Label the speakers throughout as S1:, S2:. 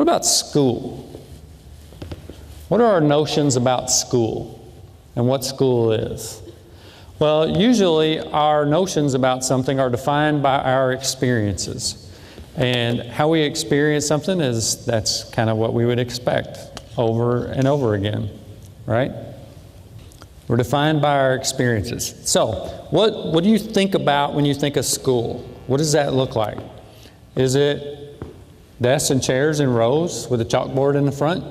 S1: What about school? What are our notions about school and what school is? Well, usually our notions about something are defined by our experiences. And how we experience something that's kind of what we would expect over and over again, right? We're defined by our experiences. So, what do you think about when you think of school? What does that look like? Is it desks and chairs in rows with a chalkboard in the front?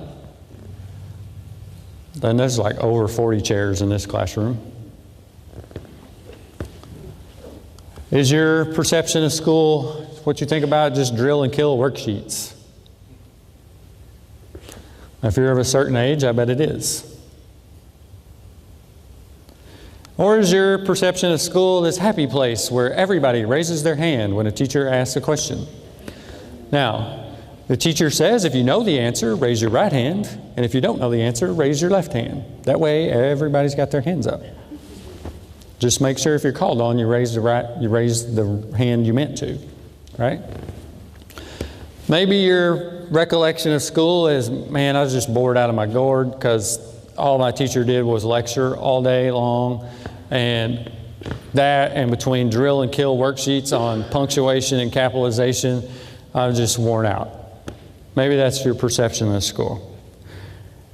S1: Then there's like over 40 chairs in this classroom. Is your perception of school, what you think about, just drill and kill worksheets? If you're of a certain age, I bet it is. Or is your perception of school this happy place where everybody raises their hand when a teacher asks a question? Now, the teacher says if you know the answer, raise your right hand, and if you don't know the answer, raise your left hand. That way, everybody's got their hands up. Just make sure if you're called on, you raise the hand you meant to, right? Maybe your recollection of school is, man, I was just bored out of my gourd because all my teacher did was lecture all day long, and that and between drill and kill worksheets on punctuation and capitalization, I was just worn out. Maybe that's your perception of school.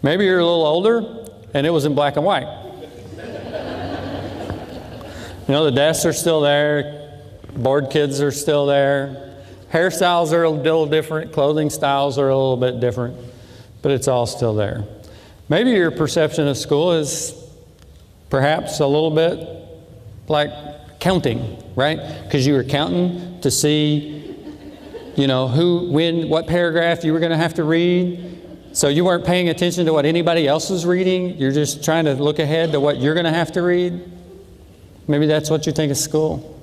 S1: Maybe you're a little older and it was in black and white. You know, the desks are still there, bored kids are still there, hairstyles are a little different, clothing styles are a little bit different, but it's all still there. Maybe your perception of school is perhaps a little bit like counting, right? Because you were counting to see, you know, who, when, what paragraph you were going to have to read. So you weren't paying attention to what anybody else was reading. You're just trying to look ahead to what you're going to have to read. Maybe that's what you think of school.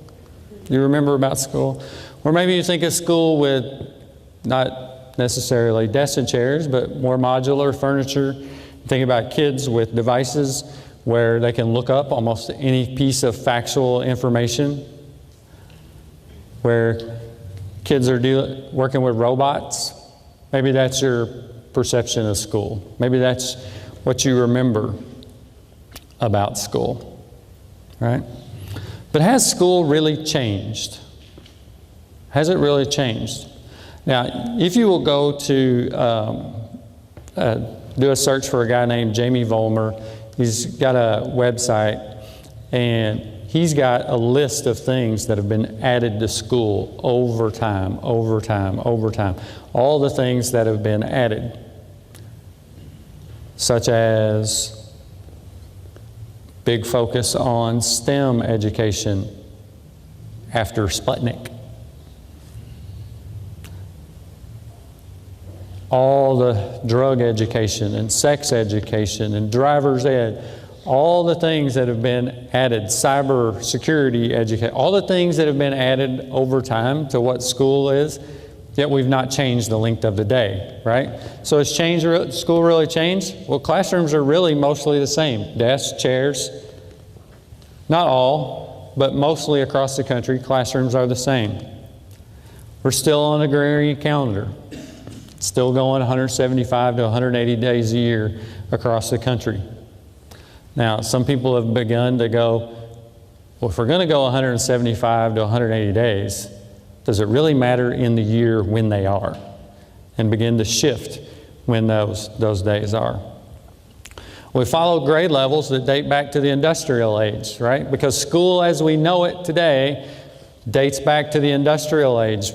S1: You remember about school. Or maybe you think of school with not necessarily desks and chairs, but more modular furniture. Think about kids with devices where they can look up almost any piece of factual information, where kids are working with robots. Maybe that's your perception of school. Maybe that's what you remember about school, right? But has school really changed? Has it really changed? Now, if you will go to do a search for a guy named Jamie Vollmer, he's got a website, and he's got a list of things that have been added to school over time, over time, over time. All the things that have been added, such as big focus on STEM education after Sputnik. All the drug education and sex education and driver's ed, all the things that have been added, cyber security education, all the things that have been added over time to what school is, yet we've not changed the length of the day, right? So has school really changed? Well, classrooms are really mostly the same. Desks, chairs, not all, but mostly across the country, classrooms are the same. We're still on a Gregorian calendar. Still going 175 to 180 days a year across the country. Now, some people have begun to go, well, if we're going to go 175 to 180 days, does it really matter in the year when they are? And begin to shift when those days are. We follow grade levels that date back to the industrial age, right? Because school as we know it today dates back to the industrial age.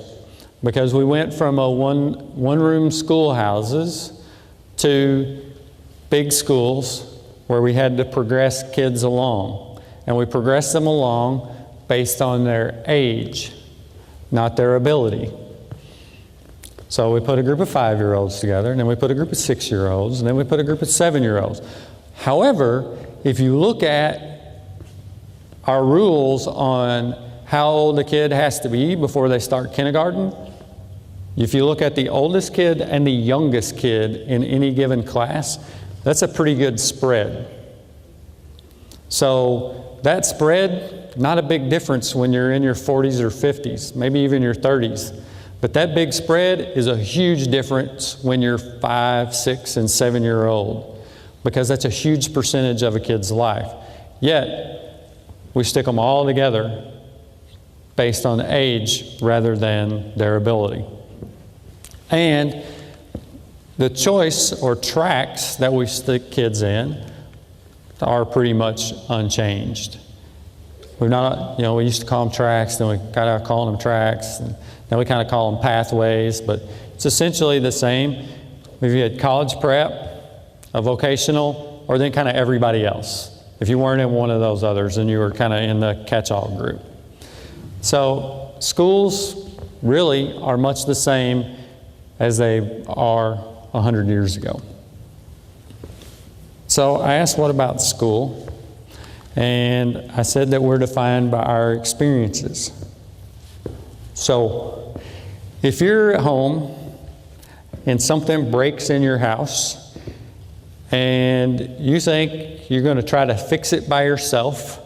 S1: Because we went from a one-room schoolhouses to big schools where we had to progress kids along. And we progressed them along based on their age, not their ability. So we put a group of 5-year-olds together, and then we put a group of 6-year-olds, and then we put a group of 7-year-olds. However, if you look at our rules on how old a kid has to be before they start kindergarten, if you look at the oldest kid and the youngest kid in any given class, that's a pretty good spread. So that spread, not a big difference when you're in your 40s or 50s, maybe even your 30s. But that big spread is a huge difference when you're 5, 6, and 7-year-old, because that's a huge percentage of a kid's life. Yet, we stick them all together based on age rather than their ability. And the choice or tracks that we stick kids in are pretty much unchanged. We're not, we used to call them tracks, then we got out calling them tracks, and then we kind of call them pathways, but it's essentially the same. We've had college prep, a vocational, or then kind of everybody else. If you weren't in one of those others, then you were kind of in the catch-all group. So schools really are much the same as they are 100 years ago. So I asked, what about school? And I said that we're defined by our experiences. So if you're at home and something breaks in your house and you think you're going to try to fix it by yourself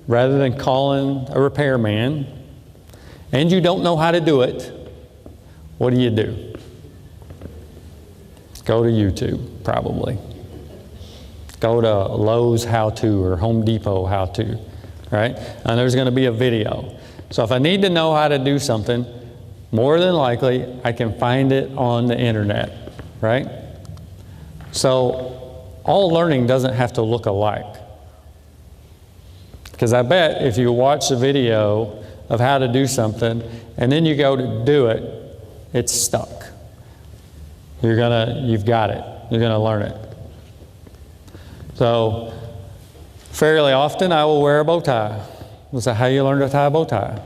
S1: rather than calling a repairman, and you don't know how to do it, what do? Go to YouTube, probably. Go to Lowe's how-to or Home Depot how-to, right? And there's going to be a video. So if I need to know how to do something, more than likely I can find it on the internet, right? So all learning doesn't have to look alike. Because I bet if you watch a video of how to do something and then you go to do it, it's stuck. You've got it. You're going to learn it. So fairly often I will wear a bow tie. We'll say, how do you learn to tie a bow tie?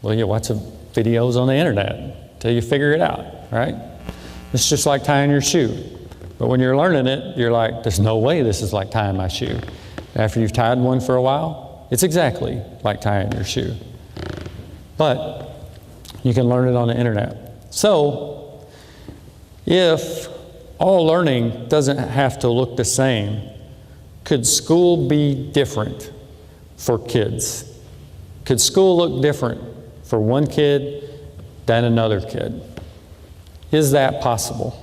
S1: Well, you watch videos on the internet until you figure it out, right? It's just like tying your shoe. But when you're learning it, you're like, there's no way this is like tying my shoe. After you've tied one for a while, it's exactly like tying your shoe. But you can learn it on the internet. So if all learning doesn't have to look the same, could school be different for kids? Could school look different for one kid than another kid? Is that possible?